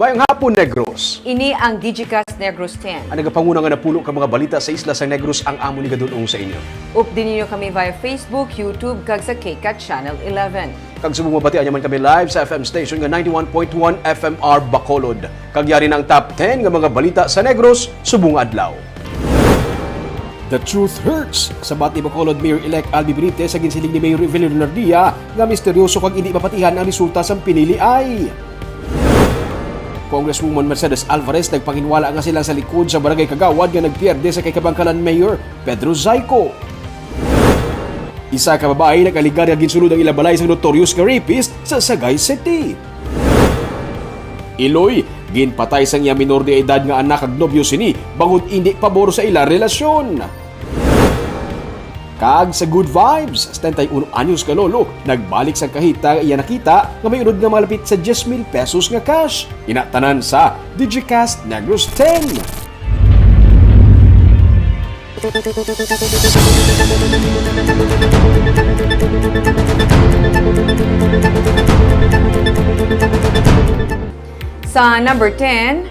Mayang hapon, Negros. Ini ang Digicast Negros X. Ang nagapanguna nga napulo ka mga balita sa isla sa Negros ang amo ni gadunong sa inyo. Update ninyo kami via Facebook, YouTube, kag sa KCAT Channel 11. Kag subong mabatian naman kami live sa FM station nga 91.1 FMR Bacolod. Kag yari ng top 10 nga mga balita sa Negros, subong adlaw. The truth hurts. Sabat ni Bacolod Mayor-elect Albi Benitez sa ginsiling ni Mayor Villardia nga misteryoso kag hindi mapatihan ang resulta sa pinili ay Congresswoman Mercedes Alvarez nagpanginwala nga sila sa likod sa barangay Kagawad nga nagpierde sa kay kabangkalan Mayor Pedro Zayco. Isa ka babae nagaligar nga ginsulod ang ilabalay sa notorious nga rapist sa Sagay City. Iloy, ginpatay sang iya minor de edad nga anak kag nobyo sini bangod hindi pabor sa ila relasyon. Kag sa good vibes, 71 anyos ka lolo, nagbalik sa kahita iya nakita nga may unod nga malapit sa 10,000 pesos nga cash. Inatanan sa Digicast Negros X. Sa number 10,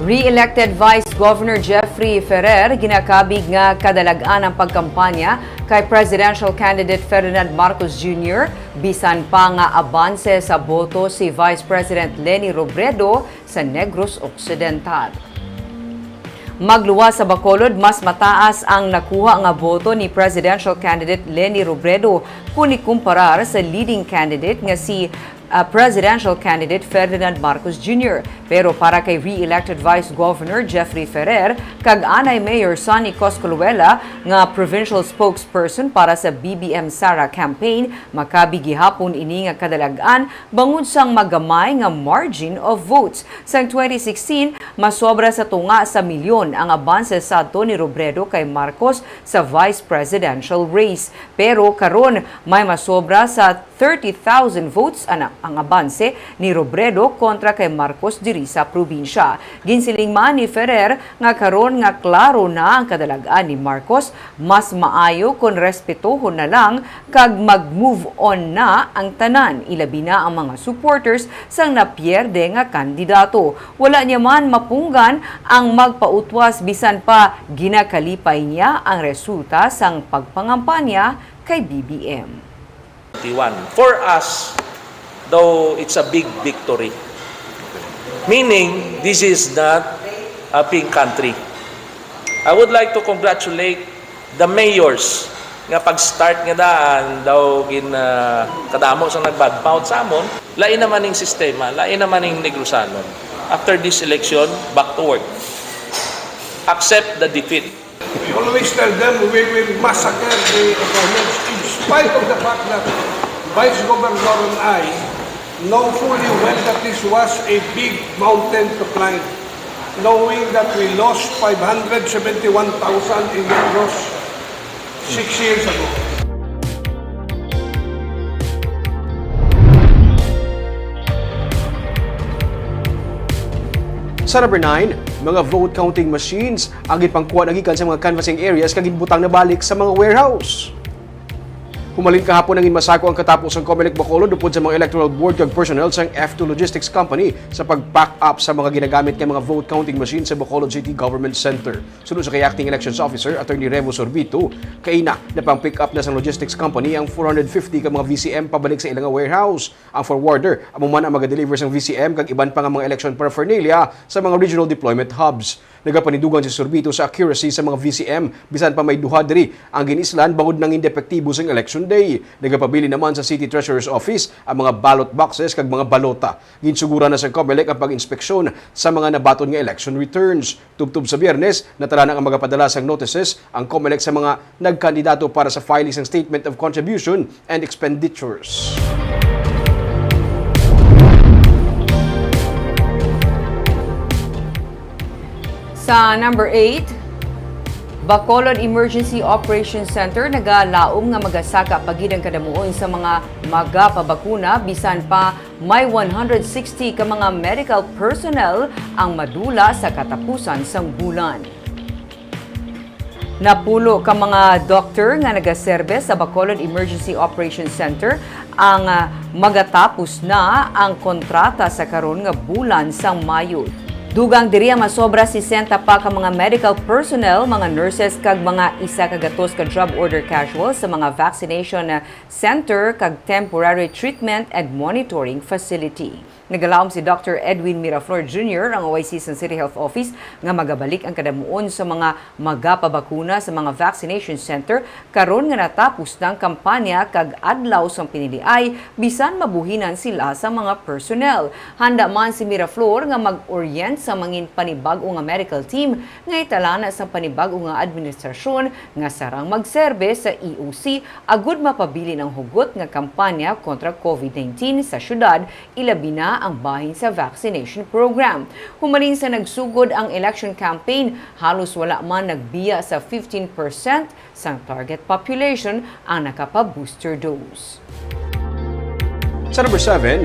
Re-elected Vice Governor Jeffrey Ferrer ginakabig nga kadalagan ang pagkampanya kay Presidential Candidate Ferdinand Marcos Jr. bisan pa nga abanse sa boto si Vice President Leni Robredo sa Negros Occidental. Magluwas sa Bacolod, mas mataas ang nakuha nga boto ni Presidential Candidate Leni Robredo kung ikumparar sa leading candidate nga si Presidential Candidate Ferdinand Marcos Jr. Pero para kay re-elected Vice Governor Jeffrey Ferrer, kag anay Mayor Sonny Coscoluela nga provincial spokesperson para sa BBM Sara campaign, makabigi hapon ini nga kadalagan bangod sang magamay nga margin of votes. Sang 2016, masobra sa tunga sa milyon ang abanse sa Tony Robredo kay Marcos sa vice presidential race. Pero karon may masobra sa 30,000 votes ang abanse ni Robredo kontra kay Marcos diri sa probinsya. Ginsiling man ni Ferrer nga karon nga klaro na ang kadalagan ni Marcos, mas maayo kon respetohon na lang kag mag-move on na ang tanan, ilabi na ang mga supporters sang napierde nga kandidato. Wala niya man mapunggan ang magpautwas bisan pa ginakalipay niya ang resulta sang pagpangampanya kay BBM. For us, though it's a big victory, meaning this is not a pink country. I would like to congratulate the mayors nga pag-start nga daan daw kadamo sa nagbabaut sa amon, lain naman ning sistema, lain naman ning Negrosanon. After this election, back to work. Accept the defeat. We always tell them we will massacre the opponents in spite of the fact that Vice Governor and I know fully well that this was a big mountain to climb, knowing that we lost 571,000 in Negros 6 years ago. Sa number 9, mga vote counting machines ang ipangkuha nagikan sa mga canvassing areas kag ginbutang na balik sa mga warehouse. Humalin kahapon ang inmasako ang katapos ng Comelec Bacolod upod sa mga electoral board kag personnel sa F2 Logistics Company sa pag-pack up sa mga ginagamit kay mga vote counting machines sa Bacolod City Government Center. Sunod sa kay Acting Elections Officer Attorney Remo Sorbito, kaina na pang-pick up na sa logistics company ang 450 ka mga VCM pabalik sa ilang warehouse. Ang forwarder amo man ang mag-deliver sang VCM kag iban pa nga mga election paraphernalia sa mga regional deployment hubs. Nagapanidugan si Sorbito sa accuracy sa mga VCM bisan pa may duha diri ang ginislan bangod nang indepektibo sang election day. Nagapabili naman sa City Treasurer's Office ang mga ballot boxes kag mga balota. Ginsugura na sa Comelec ang pag-inspeksyon sa mga nabaton nga election returns. Tubtub sa Biyernes, natala na ang magapadala sang notices ang Comelec sa mga nagkandidato para sa filing ng Statement of Contribution and Expenditures. Sa number 8, Bacolod Emergency Operations Center nagalaom nga magasaka pagidang kadamuon sa mga magapabakuna bisan pa may 160 ka mga medical personnel ang madula sa katapusan sang bulan. Napulo ka mga doktor nga nagaserbe sa Bacolod Emergency Operations Center ang magatapos na ang kontrata sa karon nga bulan sang Mayo. Dugang diri ang masobra 60 pa ka mga medical personnel, mga nurses kag mga isa ka gatos ka job order casual sa mga vaccination center kag temporary treatment and monitoring facility. Nagalaom si Dr. Edwin Miraflor Jr. ang OIC sa City Health Office nga magabalik ang kadamuon sa mga magapabakuna sa mga vaccination center karon nga natapos ng kampanya kag adlaw sang piniliay bisan mabuhinan sila sa mga personnel. Handa man si Miraflor nga mag-orient sa mangin panibag-o nga medical team nga italana sa panibag-o nga administrasyon nga sarang magserbe sa EOC agud mapabili ng hugot nga kampanya kontra COVID-19 sa syudad, ilabi na ang bahin sa vaccination program. Humalin sa nagsugod ang election campaign, halos wala man nagbiya sa 15% sa target population ang nakapa-booster dose. Sa number 7,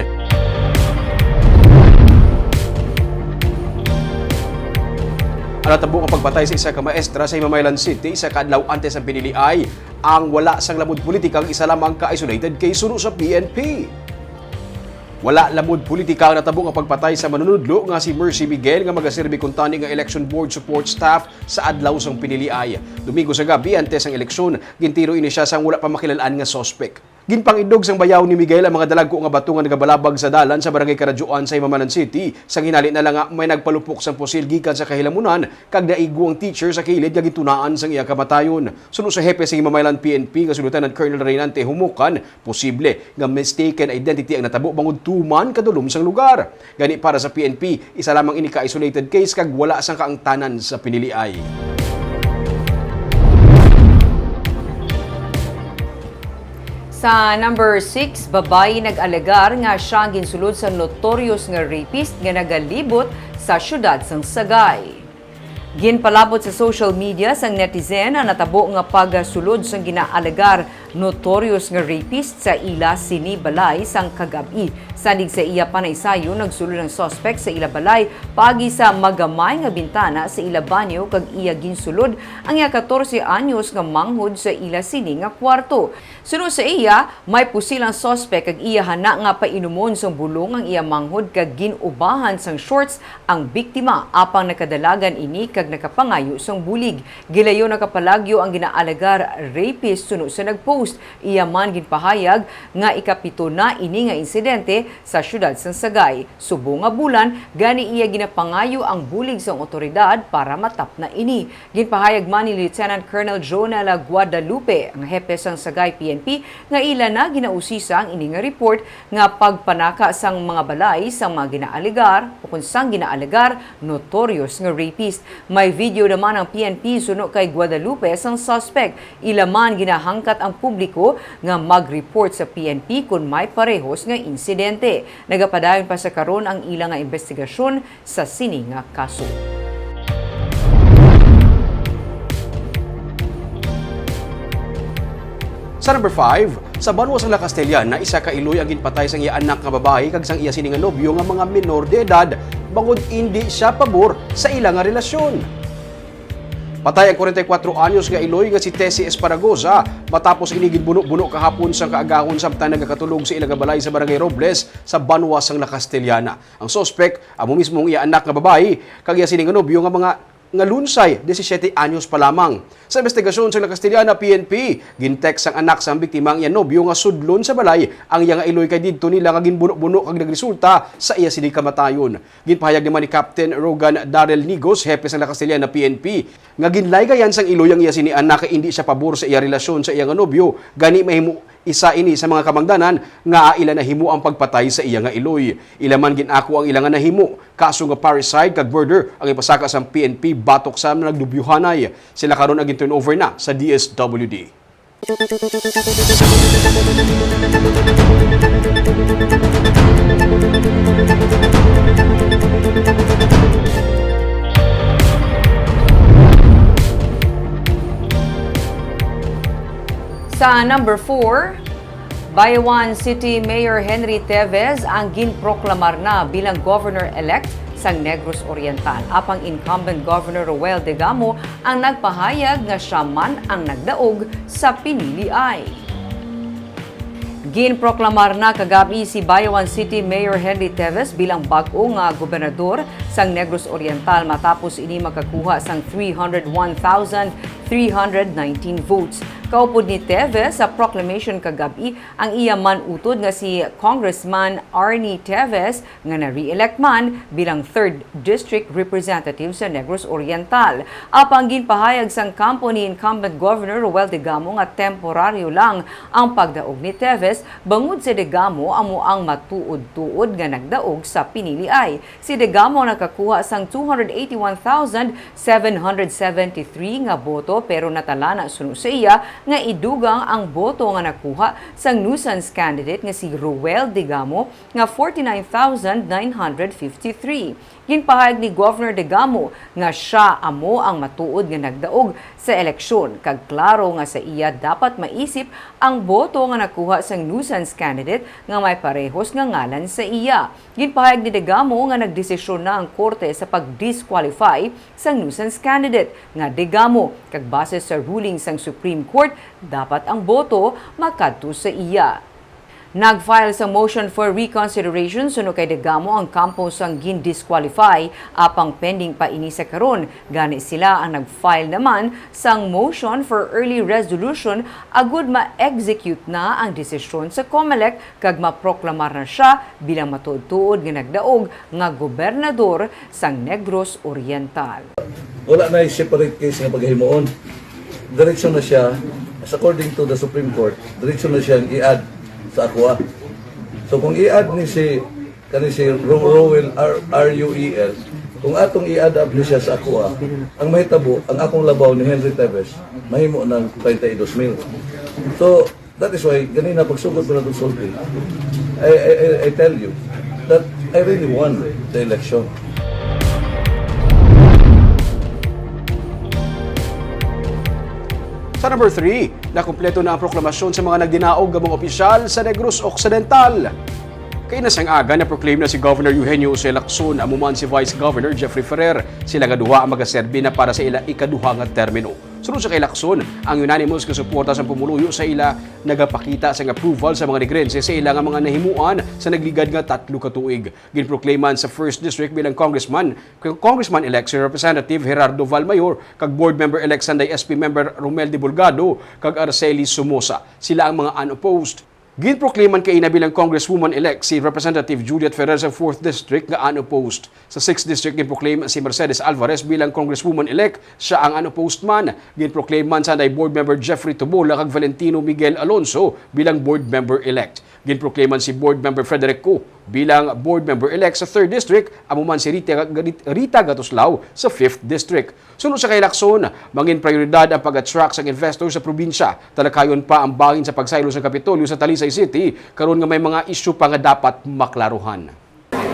ang natabo ang pagpatay sa isa ka maestra sa Himamaylan City sa kadlaw antes ang pinili ay ang wala sang lamod politikang isa lamang ka-isolated case suno sa PNP. Wala lamod politika ang natabo ang pagpatay sa manunudlo nga si Mercy Miguel nga magaserbi kuntani nga election board support staff sa adlaw sang piniliay. Domingo sa gabi antes ang eleksyon, gintiro ini siya sang wala pa makilalaan nga suspect. Ginpangidog sang bayaw ni Miguel ang mga dalagko nga bato nga nagabalabag sa dalan sa barangay Karadyoan sa Himamaylan City. Sang hinali na lang nga may nagpalupok sang posil gikan sa kahilamunan kag naigo ang teacher sa kilid nga gitunaan sang iya kamatayon. Sunod sa hepe sa Himamaylan PNP nga si Lieutenant Colonel Reynante humukan, posible nga mistaken identity ang natabo bangod tuman kadulom sang lugar. Gani para sa PNP, isa lamang ini ka-isolated case kag wala sang kaangtanan sa piniliay. Sa number 6, babae nag-alegar nga siya ang ginsulod sa notorious nga rapist nga nagalibot sa syudad sang Sagay. Ginpalabot sa social media sang netizen ang natabo nga pagsulod sang ginaalegar notorious nga rapist sa ila sini balay sang kagabi. Sanig sa iya panaysayo, nagsulod ang suspect sa ila balay pagi sa magamay nga bintana sa ila banyo kag iya ginsulod ang iya 14 anyos nga manghod sa ila sini nga kwarto. Sunod sa iya, may pusilang suspect kag iya hana nga painumon sang bulong ang iya manghod kag ginubahan sang shorts ang biktima apang nakadalagan ini kag nakapangayo sang bulig. Gilayo nakapalagyo ang ginaalagar rapist sunod sa nagpost. Iya man ginpahayag nga ikapito na ini nga insidente sa syudad sang Sagay. Subo nga bulan, gani iya ginapangayo ang bulig sang otoridad para matap na ini. Ginpahayag man ni Lieutenant Colonel Jonel Guadalupe, ang hepe sang Sagay PNP, nga ila na ginausisa ang ini nga report nga pagpanaka sang mga balay sang mga ginaaligar o kung sang ginaaligar notorious nga rapist. May video naman ang PNP suno kay Guadalupe sang suspect. Ila man ginahangkat ang publiko nga mag-report sa PNP kung may parehos nga insidente. Nagapadayon pa sa karon ang ilang nga investigasyon sa sini nga kaso. Sa number 5, sa banwa sang La Castellan na isa ka iloy ang ginpatay sang iya anak nga babae kag sang iya sini nga nobyo nga mga menor de edad bangod hindi siya pabor sa ilang nga relasyon. Patay ang 44 anyos nga iloy nga si Tessie Esparagosa matapos inigid buno-buno kahapon sang kaagahon samtang nagakatulog sa ilang balay sa barangay Robles sa banwa sang La Castellana. Ang suspect amo mismong iya anak nga babae kag iya sini nga nobyo nga lunsay 17 anyos pa lamang. Sa investigasyon sa La Castellana PNP, gintext ang anak sa biktima ang iya nobyo nga sudlon sa balay ang iya nga iloy kay didto nila nga ginbuno-buno kag nagresulta sa iya sini kamatayon. Ginpahayag naman ni Captain Rogan Darrell Nigos, hepe sa La Castellana PNP, nga ginlaygayan sang iloy ang iya sini anak kay hindi siya pabor sa iya relasyon sa iya nga nobyo, gani mahimo isa ini sa mga kamangdanan nga ila nahimo ang pagpatay sa iya nga iloy. Ila man ginako ang ila nga nahimo kaso nga parricide kag murder ang ipasaka sa PNP batok sa nagdubyuhanay. Sila karon ang turnover na sa DSWD. Sa number 4, Bayawan City Mayor Henry Teves ang ginproklamar na bilang governor-elect sa Negros Oriental. Apang incumbent Governor Roel Degamo ang nagpahayag nga siya man ang nagdaog sa piniliay. Ginproklamar na kagabi si Bayawan City Mayor Henry Teves bilang bag-o nga gobernador sang Negros Oriental matapos ini makakuha sang 301,319 votes. Kaupod ni Teves sa proclamation kagabi ang iya man utod nga si Congressman Arnie Teves nga na-re-elect man bilang 3rd District Representative sa Negros Oriental. Apang ginpahayag sang kampo ni incumbent Governor Roel Degamo nga temporaryo lang ang pagdaog ni Teves bangod si Degamo amo ang matuod-tuod nga nagdaog sa piniliay. Si Degamo nakakuha sang 281,773 nga boto pero natalana suno sa iya nga idugang ang boto nga nakuha sang nuisance candidate nga si Roel Degamo nga 49,953. Ginpahayag ni Governor Degamo nga siya amo ang matuod nga nagdaog sa eleksyon kag klaro nga sa iya dapat maisip ang boto nga nakuha sang nuisance candidate nga may parehos nga ngalan sa iya. Ginpahayag ni Degamo nga nagdesisyon na ang korte sa pag-disqualify sang nuisance candidate nga Degamo kag base sa ruling sang Supreme Court dapat ang boto makadto sa iya. Nag-file sa motion for reconsideration suno kay Degamo ang kampo sang gin-disqualify apang pending pa ini sa karon. Gani sila ang nag-file naman sang motion for early resolution agud ma-execute na ang desisyon sa COMELEC kag maproklamar na siya bilang matuod-tuod nga nagdaog nga gobernador sang Negros Oriental. Wala na separate case nga paghimuon. Direksyon na siya, as according to the Supreme Court, direksyon na siya i-add sa akwa. So kung i-add ni si Roel R-U-E-L, kung atong i-add up ni siya sa akwa, ang mahitabo, ang akong labaw ni Henry Teves, mahimo ng 32,000. So that is why, ganina pagsugod ko na itong sulti, I tell you that I really won the election. Sa number 3, nakumpleto na ang proklamasyon sa mga nagdinaog ng mga opisyal sa Negros Occidental. Kay nasang aga na proclaim na si Governor Eugenio Jose Lacson amuman si Vice Governor Jeffrey Ferrer. Sila nga duha ang magaserbi na para sa ila ikaduha nga termino. Sunod sa kay Lacson, ang unanimous kasuporta sa pumuluyo sa ila nagapakita sa approval sa mga Negrense sa ila nga mga nahimuan sa nagligad nga 3 ka tuig. Ginproclaiman sa 1st District bilang Congressman-elect si Representative Gerardo Valmayor kag Board Member-elect Sanday SP Member Romel de Bulgado kag Araceli Somoza. Sila ang mga unopposed. Ginproklaman kay ina bilang Congresswoman-elect si Representative Juliet Ferrer sa 4th District nga unopposed. Sa 6th District, ginproclaim si Mercedes Alvarez bilang Congresswoman-elect. Siya ang unopposed man. Ginproklaman sa Board Member Jeffrey Tobola kag Valentino Miguel Alonso bilang Board Member-elect. Ginproklaman si Board Member Frederick Ko bilang Board Member-elect sa 3rd District, amuman si Rita Gatuslao sa 5th District. Sunod sa kay Lacson, mangin prioridad ang pag-attract sa investors sa probinsya. Talakayon pa ang bangin sa pagsaylo sa Kapitolyo sa Talisay City, karon nga may mga isyu pa nga dapat maklaruhan.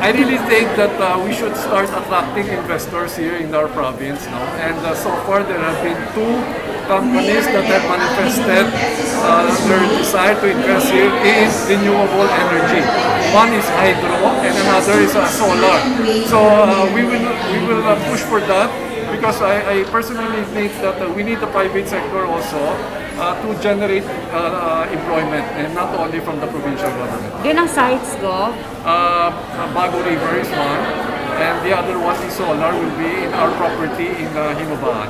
I really think that we should start attracting investors here in our province now. And so far, there have been 2 companies that have manifested their desire to invest here in renewable energy. One is hydro and another is solar. So we will push for that because I personally think that we need the private sector also to generate employment and not only from the provincial government. Din ang sites go. Bago River is one, and the other one is solar will be in our property in Hinubaan.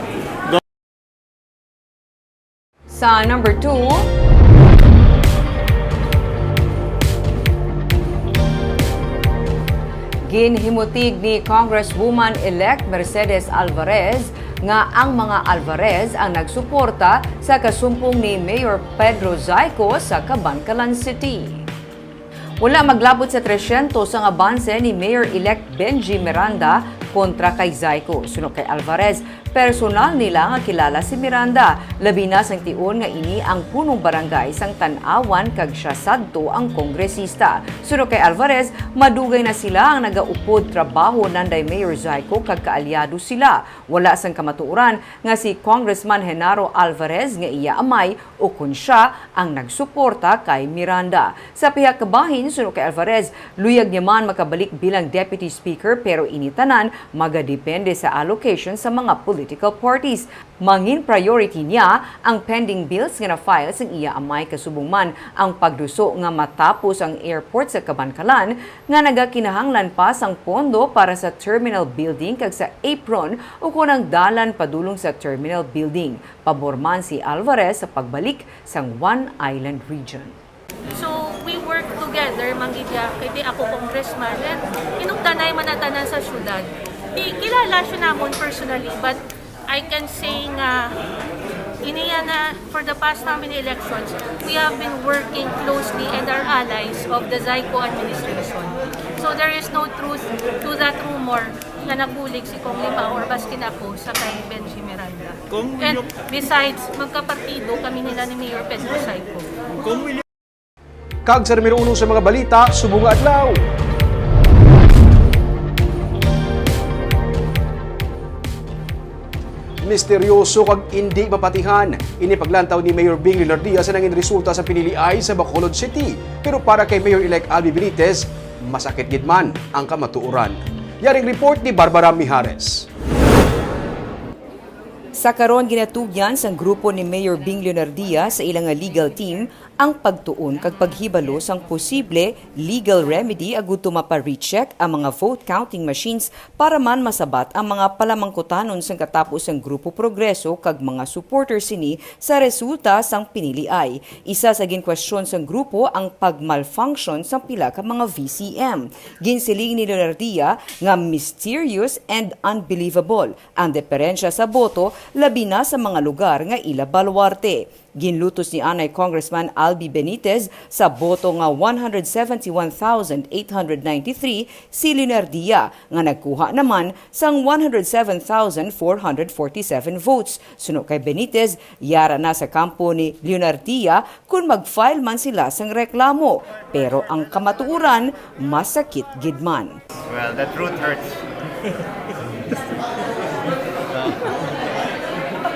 Sa number 2, ginhimutig ni Congresswoman-elect Mercedes Alvarez nga ang mga Alvarez ang nagsuporta sa kasumpong ni Mayor Pedro Zayco sa Cabancalan City. Wala maglabot sa 300 ang abanse ni Mayor-elect Benji Miranda kontra kay Zayco. Sunod kay Alvarez, Personal nila nga kilala si Miranda, labi na sang tion nga ini ang punong barangay sang Tan-awan kag siya sadto ang kongresista. Suno kay Alvarez, madugay na sila ang nagaupod trabaho nanday Mayor Zyko kag kaalyado sila. Wala sang kamatuoran nga si Congressman Genaro Alvarez nga iya amay o kun siya ang nagsuporta kay Miranda. Sa pihak kabahin, suno kay Alvarez, luyag niya man makabalik bilang Deputy Speaker pero initanan magadepende sa allocation sa mga political parties. Mangin priority niya ang pending bills nga na-file sa iya amay kasubong man ang pagduso nga matapos ang airport sa Kabankalan nga nagakinahanglan pa sang pondo para sa terminal building kag sa apron o kunang dalan padulong sa terminal building. Pabor man si Alvarez sa pagbalik sang One Island region. So, we work together, manggidya, kaya di ako congressman, and inugtanay manatanan sa syudad. Di kilala siya namon personally, but I can say nga, iniya na for the past how many elections, we have been working closely and our allies of the Zyko administration. So, there is no truth to that rumor na nagulig si Kong Lima or baskin ako sa kay Benji Miranda. And besides, magkapartido kami nila ni Mayor Pedro Zyko. Kag sa numero 1 sa mga balita, subong nga adlaw. Misteryoso kag hindi mapatihan. Ini paglantaw ni Mayor Bing Leonardia sa nangin resulta sa piniliay sa Bacolod City. Pero para kay Mayor-elect Albi Benitez, masakit gid man ang kamatuoran. Yaring report ni Barbara Mijares. Sa karon ginatugyan sang grupo ni Mayor Bing Leonardia sa ilang legal team ang pagtuon kag paghibalo sang posible legal remedy agud mapa-recheck ang mga vote counting machines para man masabat ang mga palamangkutanon sang katapos sang grupo Progreso kag mga supporters sini sa resulta sang piniliay. Isa sa ginkwestiyon sang grupo ang pagmalfunction sang pila ka mga VCM. Ginsiling ni Leonardia nga mysterious and unbelievable ang diferensya sa boto labi na sa mga lugar nga ila baluarte. Ginlutos ni anay Congressman Albi Benitez sa boto nga 171,893 si Leonardia nga nagkuha naman sang 107,447 votes. Suno kay Benitez, yara na sa kampo ni Leonardia kung mag-file man sila sang reklamo. Pero ang kamatuuran, masakit gidman. Well, the truth hurts.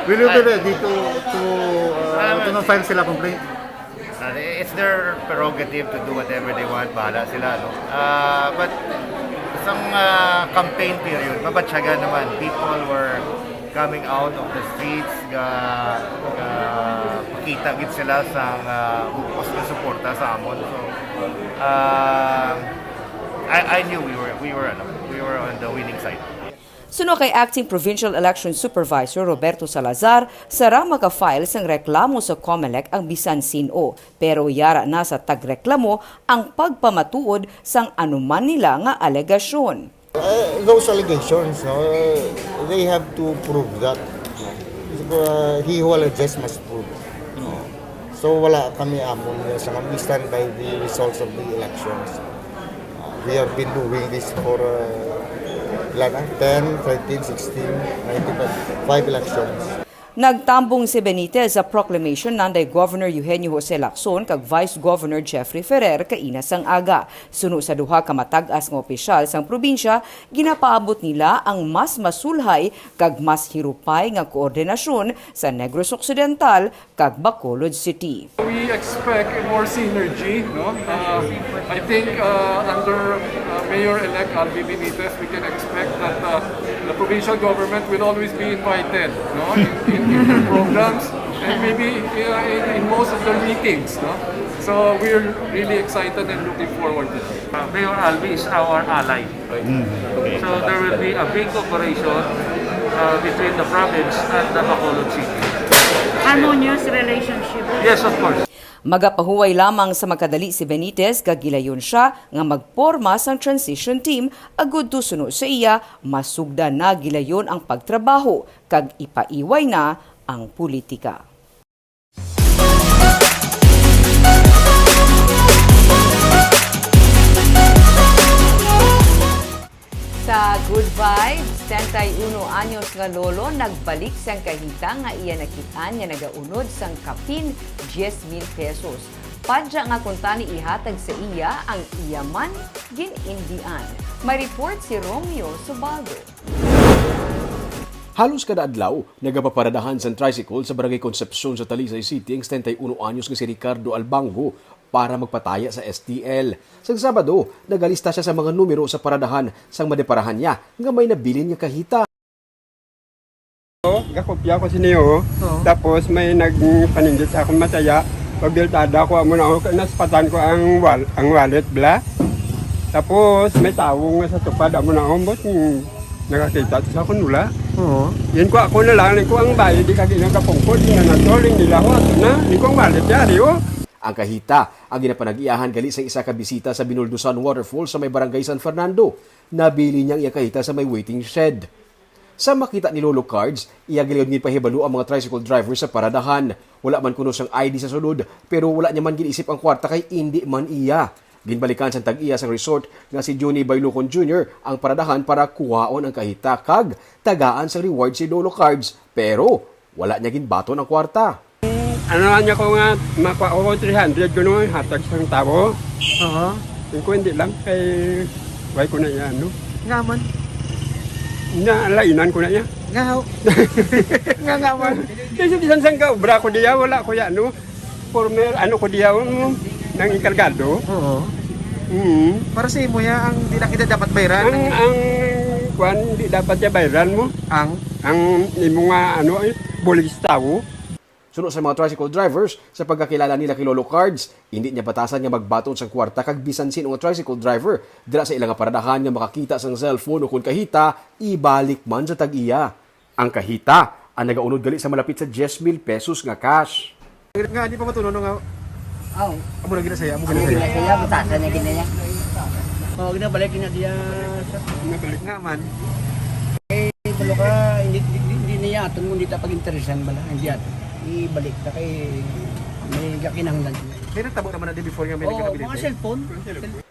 Will you be ready to file sila complaint? It's their prerogative to do whatever they want. Bahala sila, no? But isang campaign period, mabatsyaga naman. People were coming out of the streets, pakita gid sila sa hukos na suporta sa amon. So, I knew we were on the winning side. Suno kay Acting Provincial Election Supervisor Roberto Salazar, sara maka-file sang reklamo sa COMELEC ang bisan sino, pero yara na sa tagreklamo ang pagpamatuod sang anuman nila nga alegasyon. Those allegations, no, they have to prove that. He who alleges must prove. So wala kami amon sa we stand by the results of the elections. We have been doing this for 10, 13, 16, 95, 5 elections. Nagtambong si Benitez sa proclamation nanday Governor Eugenio Jose Lacson kag Vice Governor Jeffrey Ferrer kaina sang aga. Suno sa duha ka matag-as nga opisyal sang probinsya, ginapaabot nila ang mas masulhay kag mas hirupay nga koordinasyon sa Negros Occidental kag Bacolod City. We expect more synergy, no? I think under Mayor-elect Albi Benitez, we can expect that the provincial government will always be invited, no? In their programs and maybe in most of their meetings, no? So we're really excited and looking forward to it. Mayor Albi is our ally. So there will be a big cooperation between the province and the Bacolod City. Harmonious relationship. Yes, of course. Magapahuway lamang sa makadali si Benitez kag gilayon siya nga magporma sang transition team agud tusuno sa iya masugda na gilayon ang pagtrabaho kag ipaiway na ang politika. Sa Good Vibes, 10 31 anyos nga lolo nagbalik sang kahita nga iya nakitaan nga nagaunod sang kapin 10,000 pesos. Padya nga kuntani ihatag sa iya ang iyaman ginindian. May report si Romeo Subaldo. Halos kada adlaw, nagapaparadahan sa tricycle sa Barangay Concepcion sa Talisay City ang 71 anyos nga si Ricardo Albango para magpataya sa STL. Sa Sabado, nagalista siya sa mga numero sa paradahan sang madeparahan niya nga may nabilin nga kahita. Gakopya ko siniyo, tapos may nagpaninggit sa akong mataya. Pagbiltada ko amo na ako, naspatan ko ang wallet bla. Tapos may tao nga sa tupad amo na ako, nakakita sa akong nula. Yan ko ako na lang, ko ang bayad, di kaginang kapungkod, na natoling nila ko, na, di ko ang wallet yari, Ang kahita, ang ginapanag-iyahan gali sa isa ka bisita sa Binuldusan Waterfall sa may Barangay San Fernando. Nabili niyang iya kahita sa may waiting shed. Sa makita ni Lolo Cards, iya giliod ni pahibalo ang mga tricycle driver sa paradahan. Wala man kuno sang ID sa sulod, pero wala niya man ginisip ang kwarta kay hindi man iya. Ginbalikan sa tag-iya sa resort nga si Johnny Bailocon Jr. ang paradahan para kuhaon ang kahita kag tagaan sa reward si Lolo Cards, pero wala niya ginbaton ang kwarta. Ano lang niya ko nga, makuha ko 300 gano'n, hatag sa tao. Yung ko hindi lang, kay why ko na yan, no? Nga man. Lainan ko na yan. Nga man. Kasi bisan sang ka, obra ko diya, wala ko yan, no? Former, ano ko diya, nang inkargado. Para sa imo ya, ang di na kita dapat bayaran. Kwan, hindi dapat niya bayaran mo. Ang imo nga, bulis tao. Sunod sa mga tricycle drivers, sa pagkakilala nila kay Lolo Cards, hindi niya batasan nga magbaton sa kwarta kag bisan sino nga tricycle driver dira sa ilang paradahan nga makakita sang cellphone o kung kahita, ibalik man sa tag-iya. Ang kahita, ang nagaunod gali sa malapit sa 10,000 pesos nga cash. Nga, di pa matunono nga. Amo na gina saya, batasan na gina niya. Ginabalik na diya. Nabalik nga man. Tulo ka, hindi niya atong hindi ta pag-interesan bala, hindi ato. Ibalik na kay may kakinahanglan. Pero tabo naman na din before nga may nagkakabili. Mga cellphone.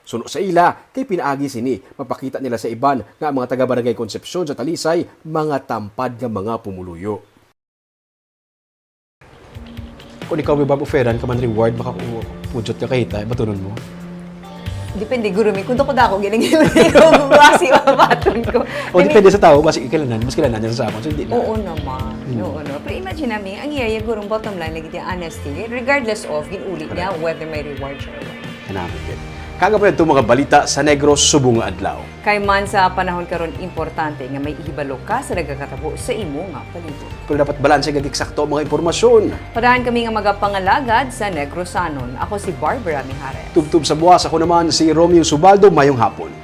Sunod sa ila, kay pinaagi sini, mapakita nila sa iban nga ang mga taga-Barangay Concepcion sa Talisay, mga tampad nga mga pumuluyo. Kung ikaw may oferan ka man reward, baka pujot ka kahita, batunon mo? Depende guro mi kung dako ginigil ko basi mabaton ko. O depende sa tao, basi ikailanan, mas kailanan niya sa amon, so hindi na. Oo naman. Oo, no. Pero imagine namin, ang iya gurong bottom line lagi yung honesty, regardless of ginulit niya whether may reward siya or not. Hanapin din. Kagabi itong mga balita sa Negros subong nga adlaw. Kay man sa panahon karon importante nga may ihibalo ka sa nagakatabo sa imo nga palibot. Pero dapat balanse kag eksakto ang mga impormasyon. Padahan kami nga magapangalagad sa Negrosanon. Ako si Barbara Mijares. Tubtub sa buwas, ako naman si Romeo Subaldo, mayong hapon.